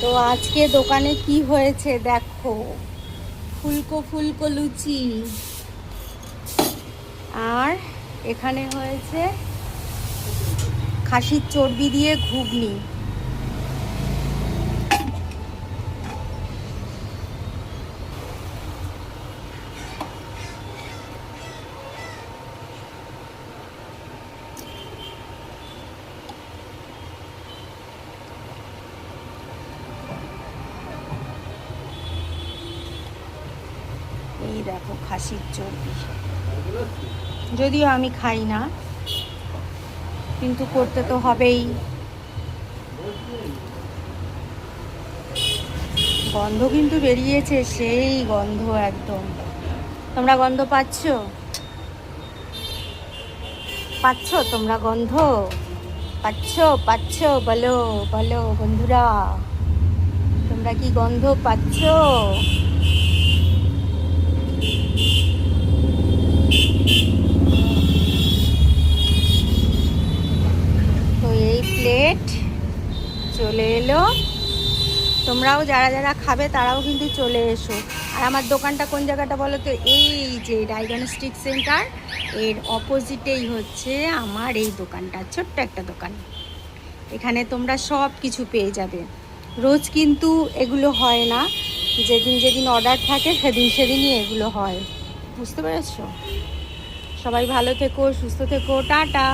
তো আজকে দোকানে কি হয়েছে দেখো, ফুলকো ফুলকো লুচি, আর এখানে হয়েছে খাসির চর্বি দিয়ে ঘুগনি। এই দেখো খাসির চর্বি, যদিও আমি খাই না কিন্তু করতে তো হবেই। গন্ধ কিন্তু বেরিয়েছে, সেই গন্ধ একদম। তোমরা গন্ধ পাচ্ছো? পাচ্ছো তোমরা গন্ধ? পাচ্ছো পাচ্ছো? বলো বলো বন্ধুরা, তোমরা কি গন্ধ পাচ্ছো? তো এই প্লেট চলে এলো, তোমরাও যারা যারা খাবে তারাও কিন্তু চলে এসো। আর আমার দোকানটা কোন জায়গাটা বলো তো? এই যে ডায়াগনস্টিক সেন্টার, এর অপোজিটেই হচ্ছে আমার এই দোকানটা, ছোট্ট একটা দোকান। এখানে তোমরা সব কিছু পেয়ে যাবে। রোজ কিন্তু এগুলো হয় না, যেদিন যেদিন অর্ডার থাকে সেদিন সেদিনই এগুলো হয়। বুঝতে পেরেছো? সবাই ভালো থেকো, সুস্থ থেকো, টাটা।